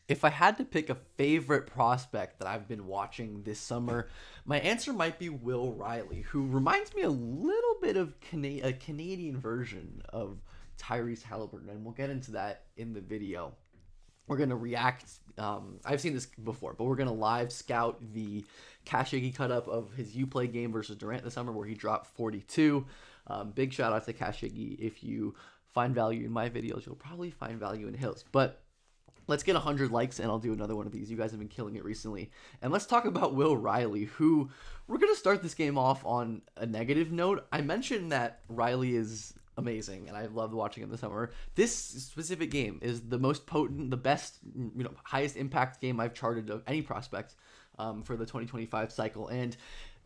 If I had to pick a favorite prospect that I've been watching this summer, my answer might be Will Riley, who reminds me a little bit of a Canadian version of Tyrese Halliburton, and we'll get into that in the video. We're gonna react. I've seen this before, but we're gonna live scout the Khashoggi cut up of his UPlay game versus Durant this summer, where he dropped 42. Big shout out to Khashoggi. If you find value in my videos, you'll probably find value in his. But let's get 100 likes and I'll do another one of these. You guys have been killing it recently. And let's talk about Will Riley, who we're going to start this game off on a negative note. I mentioned that Riley is amazing and I loved watching him this summer. This specific game is the most potent, the best, highest impact game I've charted of any prospect for the 2025 cycle. And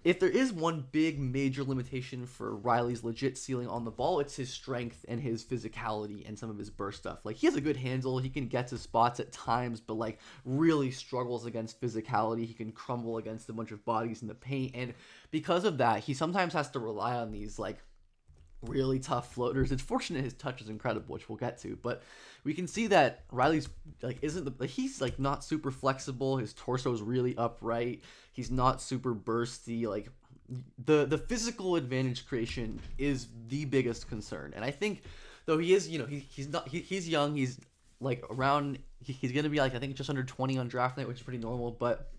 if there is one big major limitation for Riley's legit ceiling on the ball, it's his strength and his physicality and some of his burst stuff. Like, he has a good handle, he can get to spots at times, but like really struggles against physicality. He can crumble against a bunch of bodies in the paint, and because of that, he sometimes has to rely on these like really tough floaters. It's fortunate his touch is incredible, which we'll get to, but we can see that Riley's he's like not super flexible. His torso is really upright. He's not super bursty. Like, the physical advantage creation is the biggest concern. And I think, though he is, he's young. He's like around, he's going to be like, I think just under 20 on draft night, which is pretty normal, but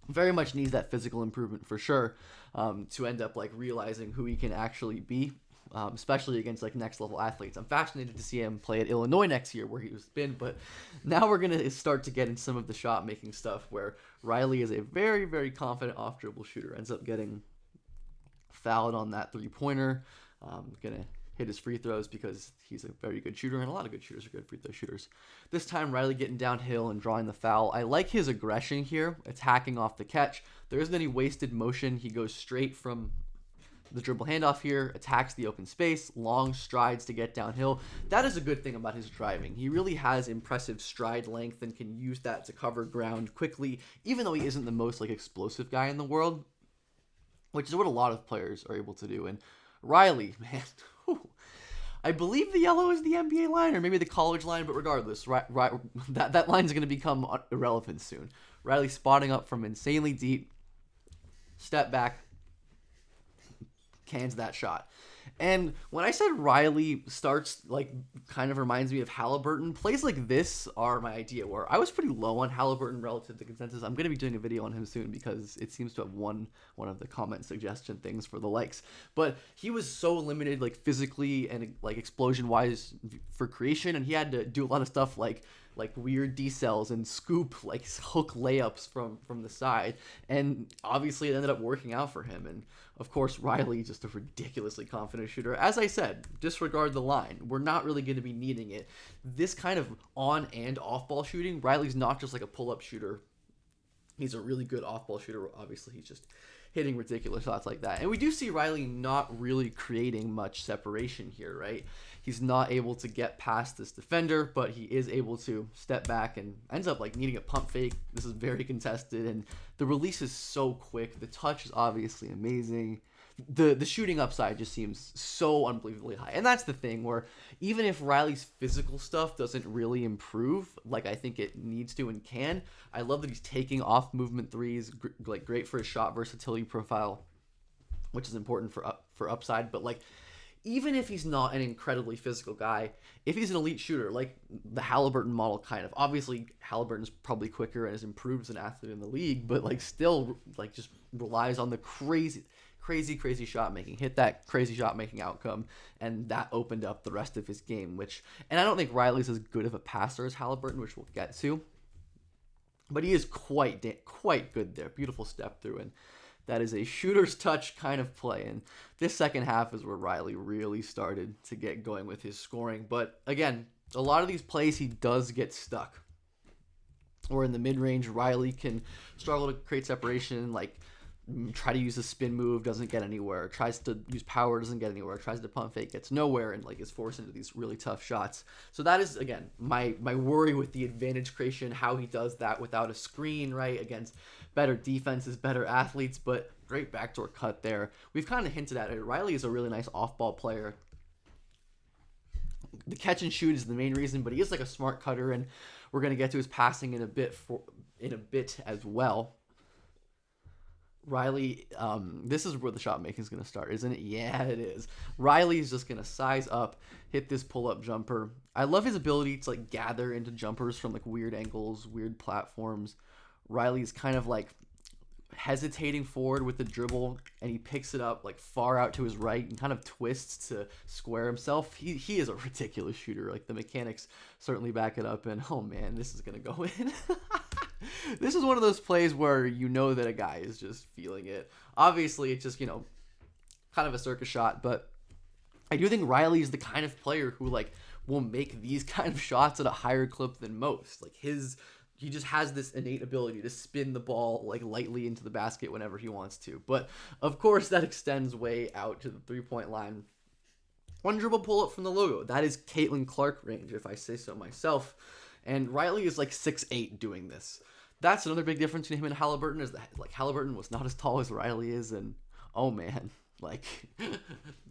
very much needs that physical improvement for sure, to end up like realizing who he can actually be. Especially against like next level athletes. I'm fascinated to see him play at Illinois next year, where he's been. But now we're gonna start to get in some of the shot making stuff, where Riley is a very, very confident off dribble shooter. Ends up getting fouled on that 3-pointer. Gonna hit his free throws because he's a very good shooter, and a lot of good shooters are good free throw shooters. This time, Riley getting downhill and drawing the foul. I like his aggression here, attacking off the catch. There isn't any wasted motion. He goes straight from the dribble handoff here, attacks the open space, long strides to get downhill. That is a good thing about his driving. He really has impressive stride length and can use that to cover ground quickly, even though he isn't the most like explosive guy in the world, which is what a lot of players are able to do. And Riley, man, I believe the yellow is the NBA line or maybe the college line, but regardless, that line's going to become irrelevant soon. Riley spotting up from insanely deep, step back, cans that shot. And when I said Riley starts, like, kind of reminds me of Halliburton, plays like this are my idea, where I was pretty low on Halliburton relative to consensus. I'm going to be doing a video on him soon because it seems to have won one of the comment suggestion things for the likes. But he was so limited, like, physically and like explosion wise for creation, and he had to do a lot of stuff like weird decels and scoop like hook layups from the side, and obviously it ended up working out for him. And of course, Riley, just a ridiculously confident shooter. As I said, disregard the line. We're not really going to be needing it. This kind of on and off ball shooting, Riley's not just like a pull up shooter. He's a really good off ball shooter. Obviously, he's just hitting ridiculous shots like that. And we do see Riley not really creating much separation here, right? He's not able to get past this defender, but he is able to step back and ends up like needing a pump fake. This is very contested, and the release is so quick. The touch is obviously amazing. The shooting upside just seems so unbelievably high. And that's the thing, where even if Riley's physical stuff doesn't really improve like I think it needs to and can, I love that he's taking off movement threes, like great for his shot versatility profile, which is important for upside. But like, even if he's not an incredibly physical guy, if he's an elite shooter, like the Halliburton model kind of, obviously Halliburton's probably quicker and has improved as an athlete in the league, but like still like just relies on the crazy shot making, hit that crazy shot making outcome, and that opened up the rest of his game, and I don't think Riley's as good of a passer as Halliburton, which we'll get to, but he is quite good there. Beautiful step through, and that is a shooter's touch kind of play. And this second half is where Riley really started to get going with his scoring. But again, a lot of these plays he does get stuck. Or in the mid-range, Riley can struggle to create separation, like try to use a spin move, doesn't get anywhere, tries to use power, doesn't get anywhere, tries to pump fake, gets nowhere, and like is forced into these really tough shots. So that is, again, my worry with the advantage creation, how he does that without a screen, right, against better defenses, better athletes. But great backdoor cut there. We've kind of hinted at it. Riley is a really nice off-ball player. The catch and shoot is the main reason, but he is like a smart cutter, and We're going to get to his passing in a bit as well. Riley, this is where the shot making is going to start, isn't it? Yeah, it is. Riley's just going to size up, hit this pull-up jumper. I love his ability to like gather into jumpers from like weird angles, weird platforms. Riley's kind of like hesitating forward with the dribble, and he picks it up like far out to his right and kind of twists to square himself. He is a ridiculous shooter. Like the mechanics certainly back it up, and oh man, this is going to go in. This is one of those plays where you know that a guy is just feeling it. Obviously, it's just, kind of a circus shot, but I do think Riley is the kind of player who, like, will make these kind of shots at a higher clip than most. Like, he just has this innate ability to spin the ball, like, lightly into the basket whenever he wants to. But, of course, that extends way out to the three-point line. One dribble pull-up from the logo. That is Caitlin Clark range, if I say so myself. And Riley is, like, 6'8" doing this. That's another big difference between him and Halliburton, is that like Halliburton was not as tall as Riley is, and oh man, like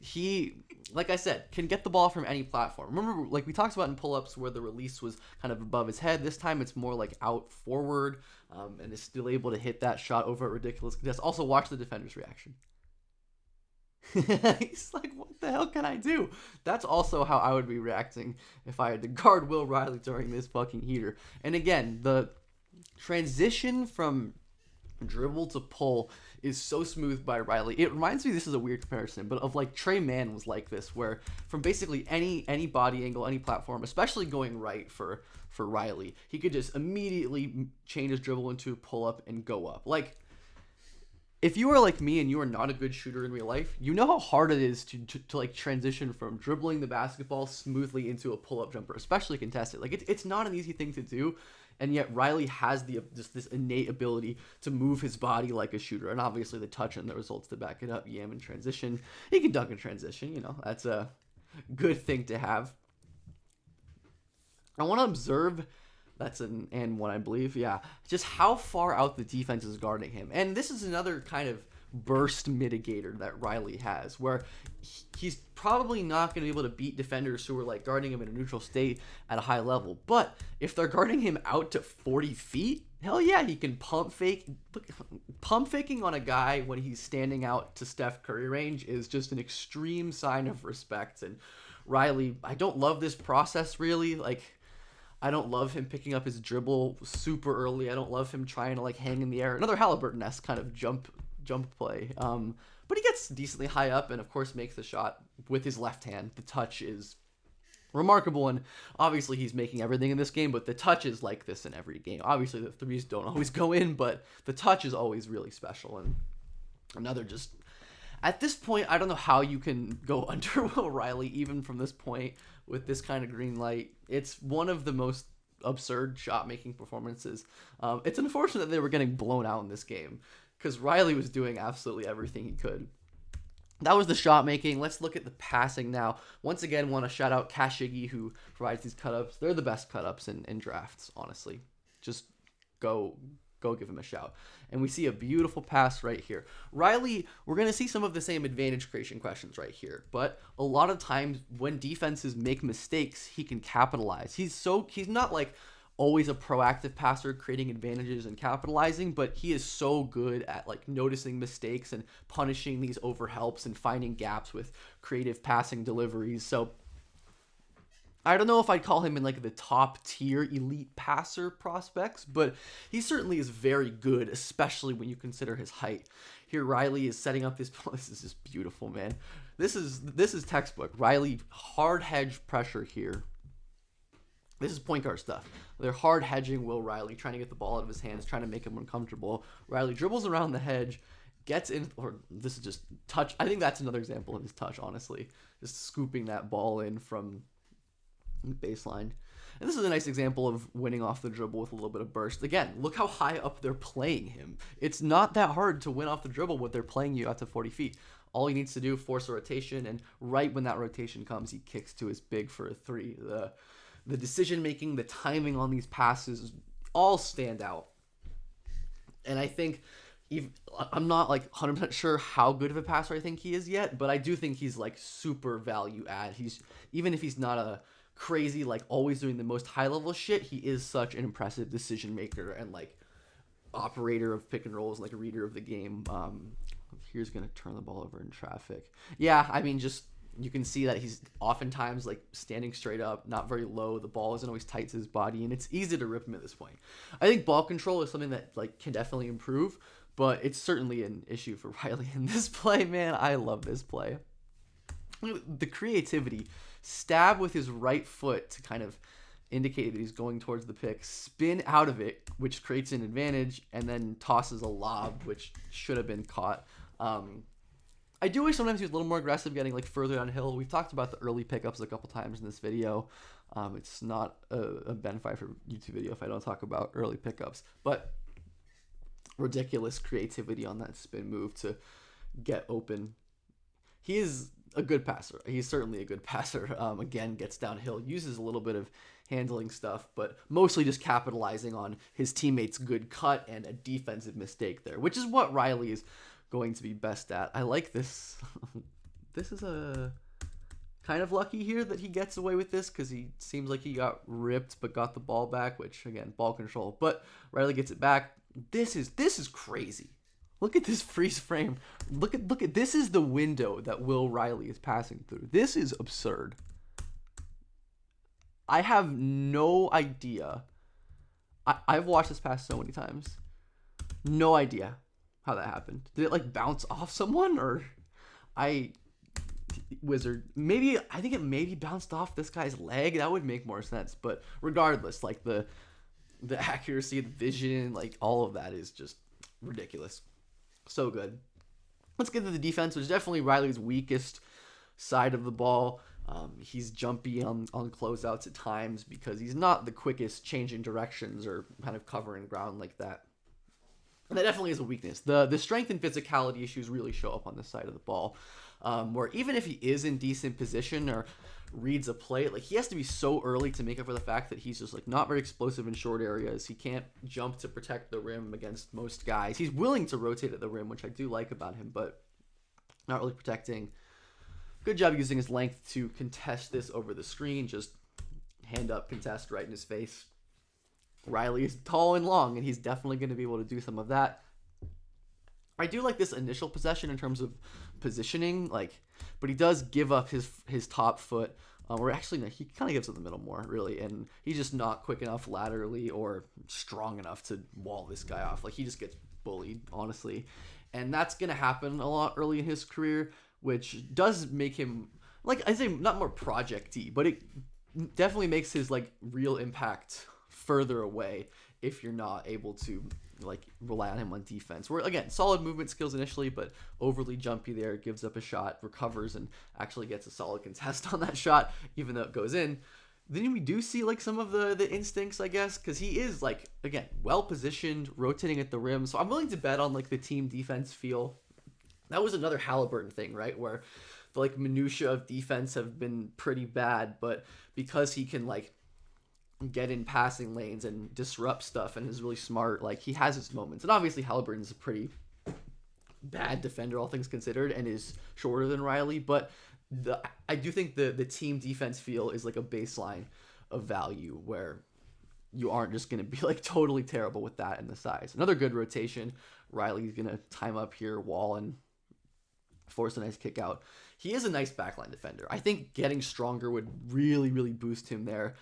he, like I said, can get the ball from any platform. Remember, like we talked about in pull-ups where the release was kind of above his head. This time it's more like out forward, and is still able to hit that shot over a ridiculous contest. Also, watch the defender's reaction. He's like, what the hell can I do? That's also how I would be reacting if I had to guard Will Riley during this fucking heater. And again, the transition from dribble to pull is so smooth by Riley. It reminds me, this is a weird comparison, but of like Trey Mann was like this, where from basically any body angle, any platform, especially going right for Riley, he could just immediately change his dribble into a pull up and go up. Like, if you are like me and you are not a good shooter in real life, you know how hard it is to like transition from dribbling the basketball smoothly into a pull-up jumper, especially contested. Like it's not an easy thing to do, and yet Riley has just this innate ability to move his body like a shooter, and obviously the touch and the results to back it up. Yam in transition, he can dunk in transition. That's a good thing to have. I want to observe. That's an and one, I believe. Yeah. Just how far out the defense is guarding him. And this is another kind of burst mitigator that Riley has, where he's probably not going to be able to beat defenders who are like guarding him in a neutral state at a high level. But if they're guarding him out to 40 feet, hell yeah, he can pump fake. Pump faking on a guy when he's standing out to Steph Curry range is just an extreme sign of respect. And Riley, I don't love this process really. Like, I don't love him picking up his dribble super early. I don't love him trying to like hang in the air. Another Halliburton-esque kind of jump play. But he gets decently high up and of course makes the shot with his left hand. The touch is remarkable, and obviously he's making everything in this game, but the touch is like this in every game. Obviously the threes don't always go in, but the touch is always really special. And another just, at this point, I don't know how you can go under Will Riley even from this point with this kind of green light. It's one of the most absurd shot-making performances. It's unfortunate that they were getting blown out in this game because Riley was doing absolutely everything he could. That was the shot-making. Let's look at the passing now. Once again, want to shout out Kashigi, who provides these cut-ups. They're the best cut-ups in drafts, honestly. Just go give him a shout. And we see a beautiful pass right here. Riley, we're going to see some of the same advantage creation questions right here, but a lot of times when defenses make mistakes, he can capitalize. He's not like always a proactive passer creating advantages and capitalizing, but he is so good at like noticing mistakes and punishing these overhelps and finding gaps with creative passing deliveries. So I don't know if I'd call him in like the top tier elite passer prospects, but he certainly is very good, especially when you consider his height. Here Riley is setting up this is just beautiful, man. This is textbook. Riley hard hedge pressure here. This is point guard stuff. They're hard hedging Will Riley, trying to get the ball out of his hands, trying to make him uncomfortable. Riley dribbles around the hedge, gets in, or this is just touch. I think that's another example of his touch, honestly. Just scooping that ball in from baseline. And this is a nice example of winning off the dribble with a little bit of burst. Again, look how high up they're playing him. It's not that hard to win off the dribble when they're playing you out to 40 feet. All he needs to do, force a rotation, and right when that rotation comes, he kicks to his big for a three. The decision-making, the timing on these passes all stand out. And I think I'm not like 100% sure how good of a passer I think he is yet, but I do think he's like super value add. Even if he's not a crazy, like always doing the most high level shit, he is such an impressive decision maker and like operator of pick and rolls, like a reader of the game. Here's gonna turn the ball over in traffic. Yeah, I mean, just you can see that he's oftentimes like standing straight up, not very low. The ball isn't always tight to his body, and it's easy to rip him at this point. I think ball control is something that like can definitely improve, but it's certainly an issue for Riley in this play. Man, I love this play. The creativity, stab with his right foot to kind of indicate that he's going towards the pick, spin out of it, which creates an advantage, and then tosses a lob, which should have been caught. I do wish sometimes he was a little more aggressive, getting like further downhill. We've talked about the early pickups a couple times in this video. It's not a benefit for YouTube video if I don't talk about early pickups, but ridiculous creativity on that spin move to get open. He is a good passer. He's certainly a good passer. Again, gets downhill, uses a little bit of handling stuff, but mostly just capitalizing on his teammate's good cut and a defensive mistake there, which is what Riley is going to be best at. I like this. This is a kind of lucky here that he gets away with this because he seems like he got ripped but got the ball back, which again, ball control. But Riley gets it back. This is crazy. Look at this freeze frame. Look at this is the window that Will Riley is passing through. This is absurd. I have no idea. I've watched this pass so many times. No idea how that happened. Did it like bounce off someone or wizard? Maybe I think it maybe bounced off this guy's leg. That would make more sense. But regardless, like the accuracy, the vision, like all of that is just ridiculous. So good. Let's get to the defense, which is definitely Riley's weakest side of the ball. He's jumpy on closeouts at times because he's not the quickest changing directions or kind of covering ground like that. And that definitely is a weakness. The strength and physicality issues really show up on this side of the ball, where even if he is in decent position or reads a play, like he has to be so early to make up for the fact that he's just like not very explosive in short areas. He can't jump to protect the rim against most guys. He's willing to rotate at the rim, which I do like about him, but not really protecting. Good job using his length to contest this over the screen. Just hand up, contest right in his face. Riley is tall and long, and he's definitely going to be able to do some of that. I do like this initial possession in terms of positioning, but he does give up his top foot. Or actually, no, he kind of gives it the middle more, really, and he's just not quick enough laterally or strong enough to wall this guy off. Like, he just gets bullied, honestly. And that's going to happen a lot early in his career, which does make him, like, I say not more project-y, but it definitely makes his, like, real impact further away if you're not able to, like, rely on him on defense. Where, again, solid movement skills initially, but overly jumpy there, gives up a shot, recovers, and actually gets a solid contest on that shot, even though it goes in. Then we do see, like, some of the instincts, I guess, because he is, like, again, well-positioned, rotating at the rim. So I'm willing to bet on, like, the team defense feel. That was another Halliburton thing, right, where the, like, minutia of defense have been pretty bad, but because he can, like, get in passing lanes and disrupt stuff and is really smart, like, he has his moments. And obviously Halliburton's a pretty bad defender, all things considered, and is shorter than Riley, but I do think the team defense feel is like a baseline of value where you aren't just going to be like totally terrible with that and the size. Another good rotation. Riley's going to time up here, wall, and force a nice kick out. He is a nice backline defender. I think getting stronger would really, really boost him there.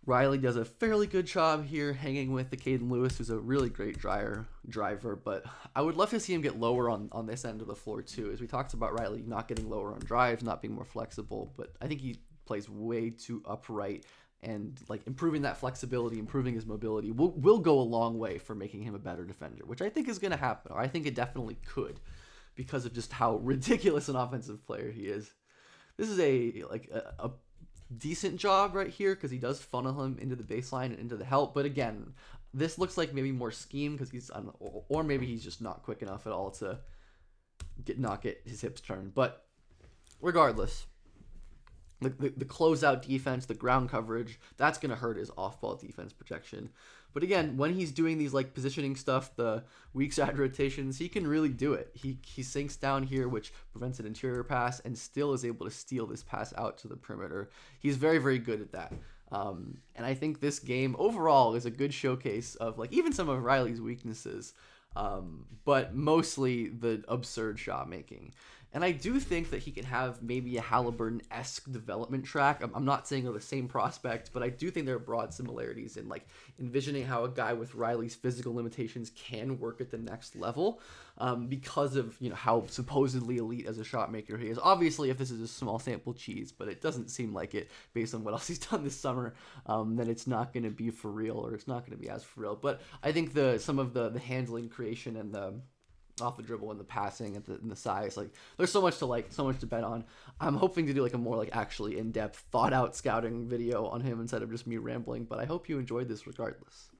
Riley does a fairly good job here hanging with the Caden Lewis, who's a really great driver, but I would love to see him get lower on this end of the floor too. As we talked about Riley not getting lower on drives, not being more flexible, but I think he plays way too upright, and like improving that flexibility, improving his mobility will go a long way for making him a better defender, which I think is going to happen, or I think it definitely could, because of just how ridiculous an offensive player he is. This is a decent job right here because he does funnel him into the baseline and into the help, but again, this looks like maybe more scheme because he's, I don't know, or maybe he's just not quick enough at all to not get his hips turned. But regardless, the closeout defense, the ground coverage, that's going to hurt his off-ball defense protection. But again, when he's doing these like positioning stuff, the weak side rotations, he can really do it. He sinks down here, which prevents an interior pass, and still is able to steal this pass out to the perimeter. He's very, very good at that. And I think this game overall is a good showcase of like even some of Riley's weaknesses, but mostly the absurd shot making. And I do think that he can have maybe a Halliburton-esque development track. I'm not saying they're the same prospect, but I do think there are broad similarities in like envisioning how a guy with Riley's physical limitations can work at the next level, because of how supposedly elite as a shot maker he is. Obviously, if this is a small sample cheese, but it doesn't seem like it based on what else he's done this summer, then it's not going to be for real, or it's not going to be as for real. But I think some of the handling, creation, and the off the dribble and the passing and the size, like there's so much to bet on. I'm hoping to do like a more like actually in-depth thought out scouting video on him instead of just me rambling, but I hope you enjoyed this regardless.